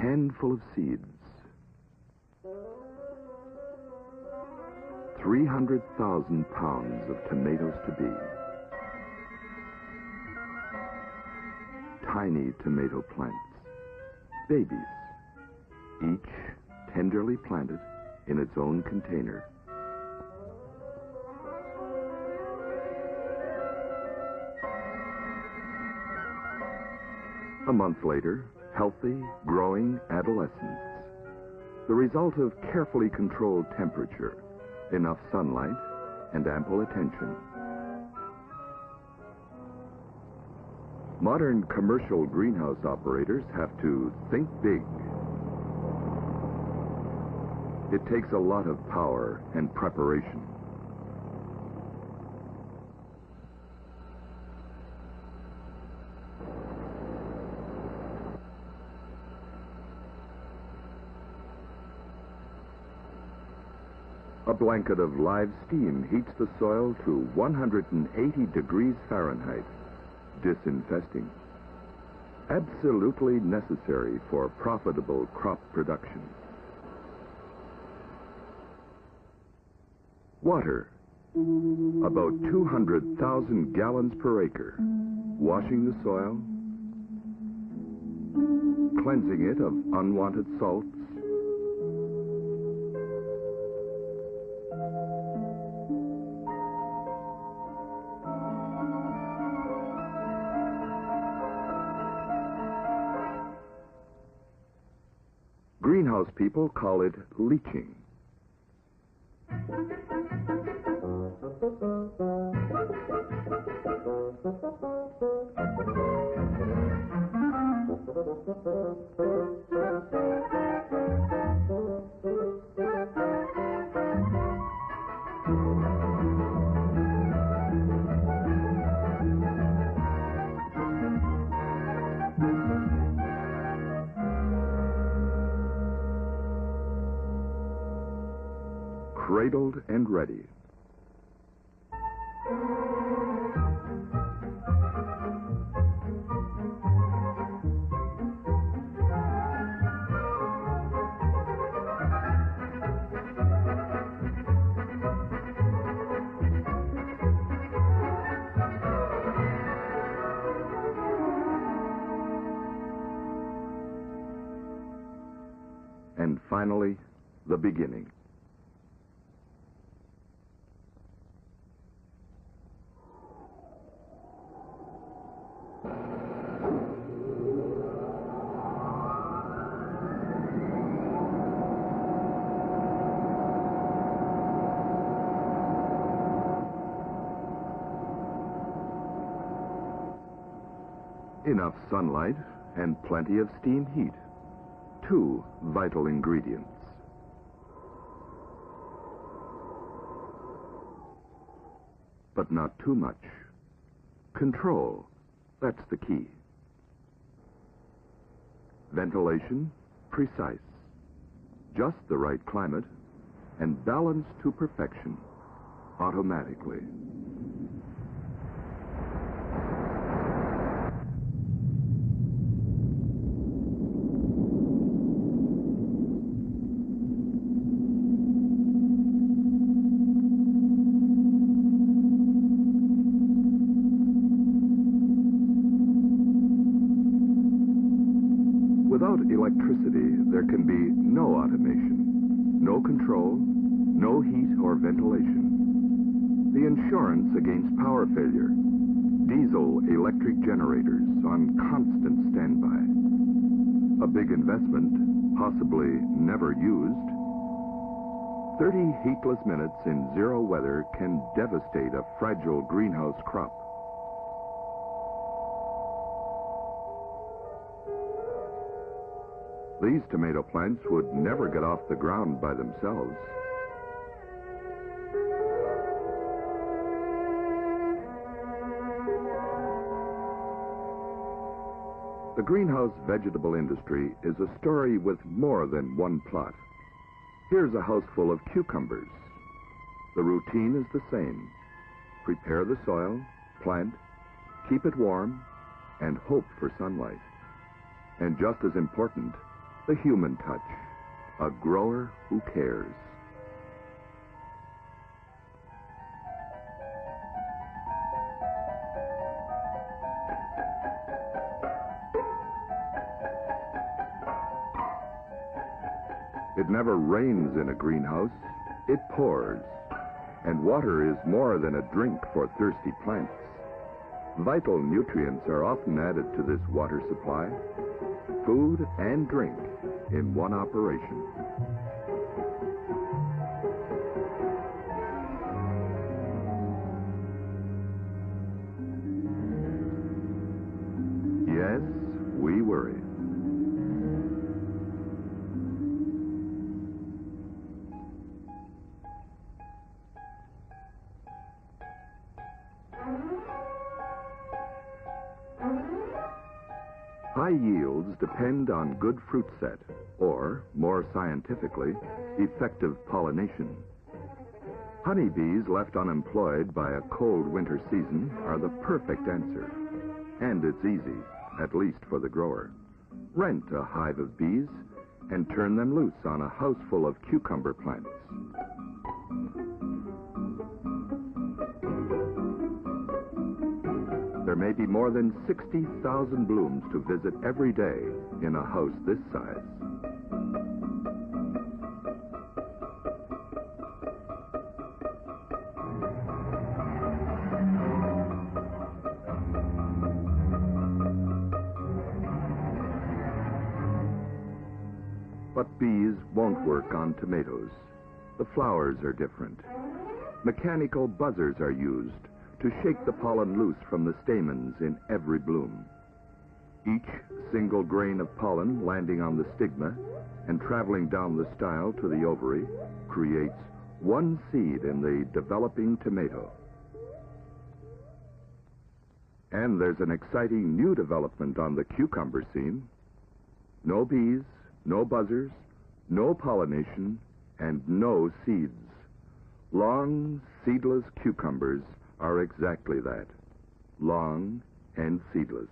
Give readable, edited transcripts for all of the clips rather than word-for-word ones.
handful of seeds. 300,000 pounds of tomatoes to be. Tiny tomato plants, babies, each tenderly planted in its own container. A month later, healthy, growing adolescents. The result of carefully controlled temperature, enough sunlight, and ample attention. Modern commercial greenhouse operators have to think big. It takes a lot of power and preparation. A blanket of live steam heats the soil to 180 degrees Fahrenheit, disinfesting. Absolutely necessary for profitable crop production. Water, about 200,000 gallons per acre, washing the soil, cleansing it of unwanted salts, greenhouse people call it leaching. Cradled and ready. And finally, the beginning. Enough sunlight and plenty of steam heat. Two vital ingredients. But not too much. Control, that's the key. Ventilation, precise. Just the right climate, and balanced to perfection, automatically. Without electricity, there can be no automation, no control, no heat or ventilation. The insurance against power failure, diesel electric generators on constant standby. A big investment, possibly never used. 30 heatless minutes in zero weather can devastate a fragile greenhouse crop. These tomato plants would never get off the ground by themselves. The greenhouse vegetable industry is a story with more than one plot. Here's a house full of cucumbers. The routine is the same. Prepare the soil, plant, keep it warm, and hope for sunlight. And just as important, The human touch, a grower who cares. It never rains in a greenhouse, it pours. And water is more than a drink for thirsty plants. Vital nutrients are often added to this water supply. Food and drink in one operation. Yes, we worry. High yields depend on good fruit set, or, more scientifically, effective pollination. Honeybees left unemployed by a cold winter season are the perfect answer. And it's easy, at least for the grower. Rent a hive of bees and turn them loose on a house full of cucumber plants. There may be more than 60,000 blooms to visit every day in a house this size. But bees won't work on tomatoes. The flowers are different. Mechanical buzzers are used to shake the pollen loose from the stamens in every bloom. Each single grain of pollen landing on the stigma and traveling down the style to the ovary creates one seed in the developing tomato. And there's an exciting new development on the cucumber scene. No bees, no buzzers, no pollination, and no seeds. Long, seedless cucumbers are exactly that, long and seedless.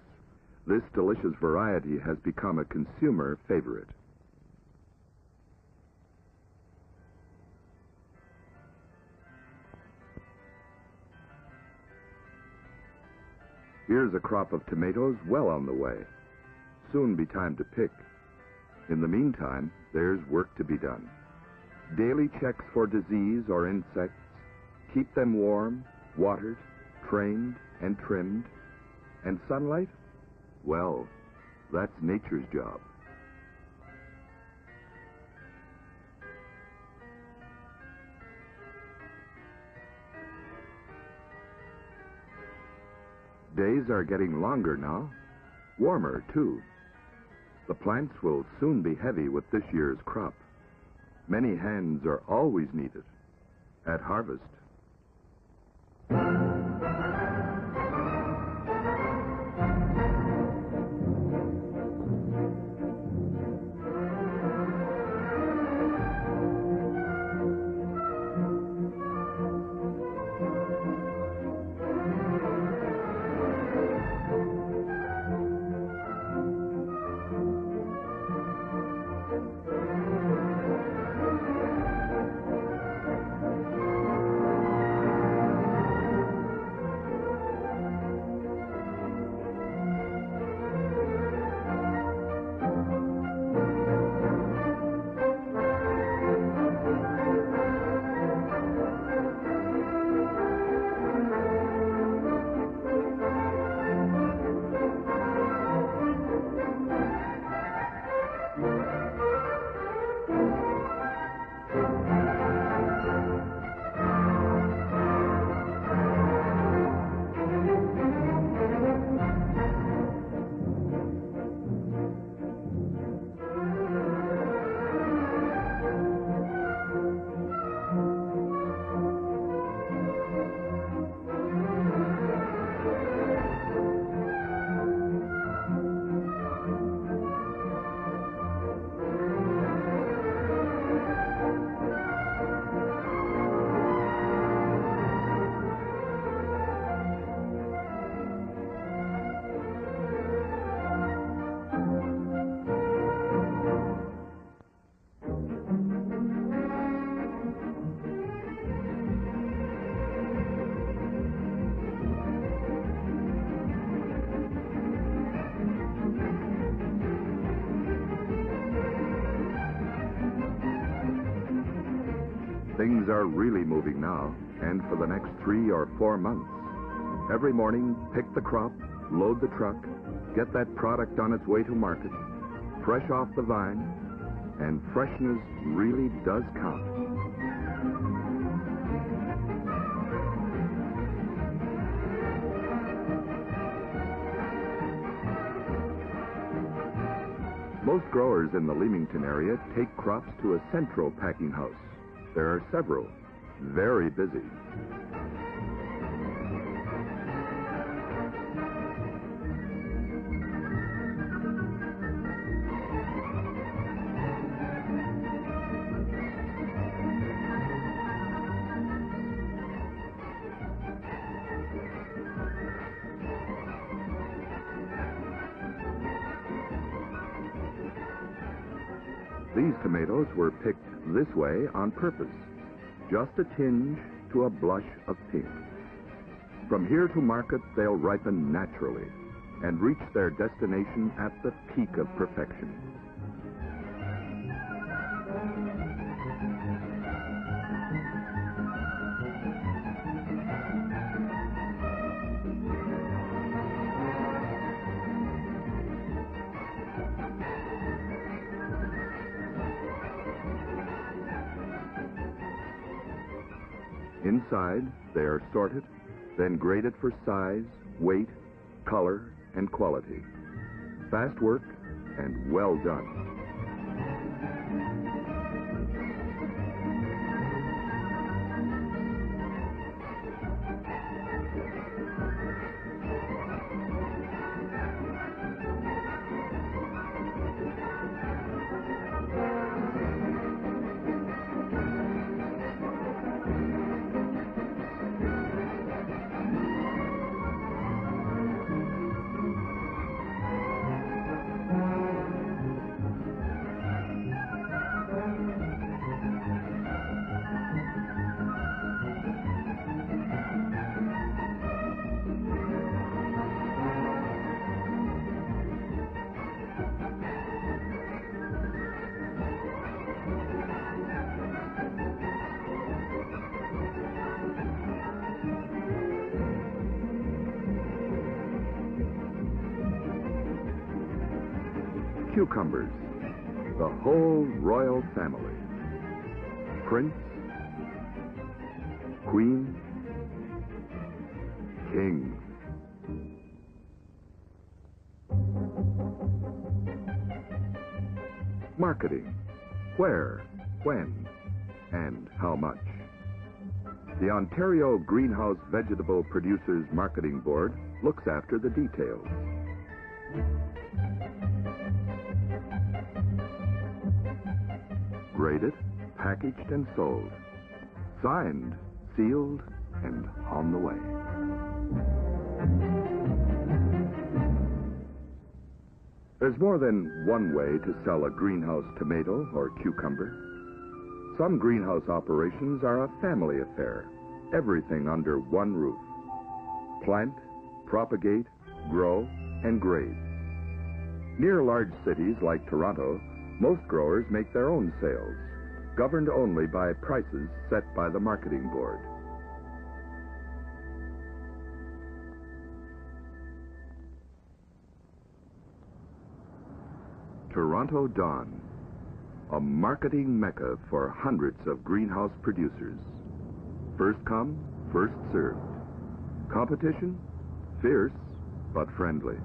This delicious variety has become a consumer favorite. Here's a crop of tomatoes well on the way. Soon be time to pick. In the meantime, there's work to be done. Daily checks for disease or insects, keep them warm, watered, trained, and trimmed. And sunlight? Well, that's nature's job. Days are getting longer now, warmer too. The plants will soon be heavy with this year's crop. Many hands are always needed at harvest. Things are really moving now, and for the next 3 or 4 months. Every morning, pick the crop, load the truck, get that product on its way to market, fresh off the vine, and freshness really does count. Most growers in the Leamington area take crops to a central packing house. There are several, very busy. These tomatoes were picked this way on purpose, just a tinge to a blush of pink. From here to market, they'll ripen naturally and reach their destination at the peak of perfection. Inside, they are sorted, then graded for size, weight, color, and quality. Fast work and well done. Cucumbers, the whole royal family. Prince, Queen, King. Marketing, where, when, and how much. The Ontario Greenhouse Vegetable Producers Marketing Board looks after the details. Graded, packaged, and sold. Signed, sealed, and on the way. There's more than one way to sell a greenhouse tomato or cucumber. Some greenhouse operations are a family affair, everything under one roof. Plant, propagate, grow, and grade. Near large cities like Toronto, most growers make their own sales, governed only by prices set by the marketing board. Toronto Dawn, a marketing mecca for hundreds of greenhouse producers. First come, first served. Competition? Fierce, but friendly.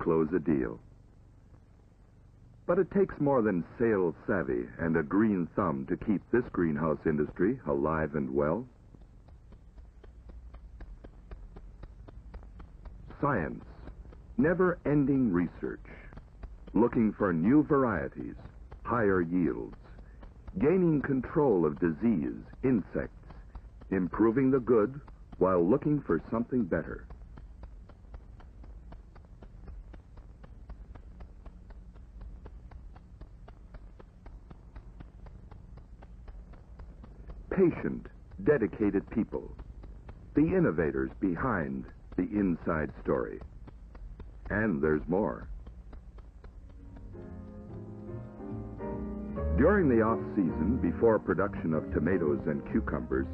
close a deal. But it takes more than sales savvy and a green thumb to keep this greenhouse industry alive and well. Science, never-ending research, looking for new varieties, higher yields, gaining control of disease, insects, improving the good while looking for something better. Patient, dedicated people, the innovators behind the inside story. And there's more. During the off-season, before production of tomatoes and cucumbers,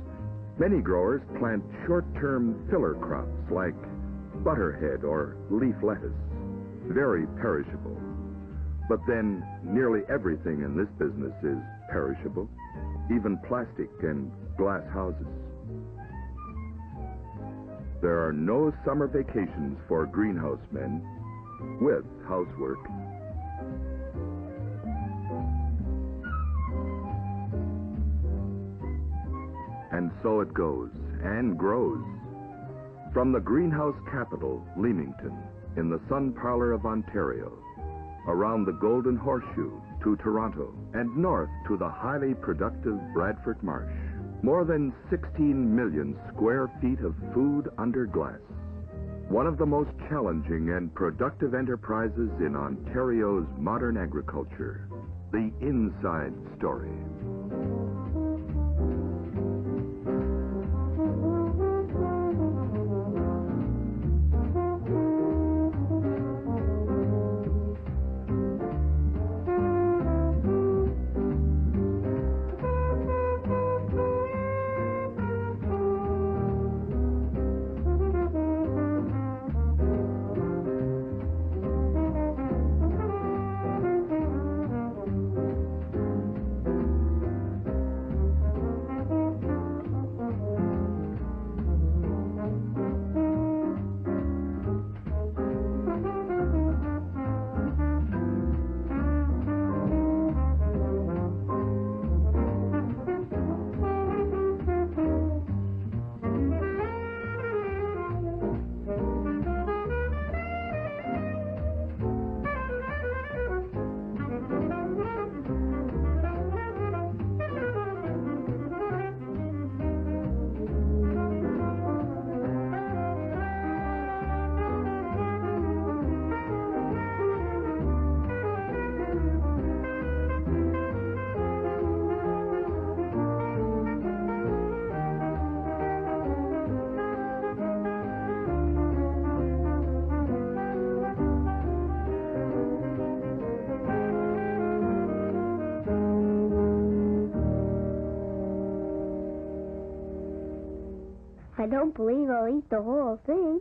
many growers plant short-term filler crops like butterhead or leaf lettuce, very perishable. But then nearly everything in this business is perishable, even plastic and glass houses. There are no summer vacations for greenhouse men with housework. And so it goes and grows. From the greenhouse capital, Leamington, in the sun parlor of Ontario, around the Golden Horseshoe to Toronto, and north to the highly productive Bradford Marsh. More than 16 million square feet of food under glass. One of the most challenging and productive enterprises in Ontario's modern agriculture. The inside story. I don't believe I'll eat the whole thing.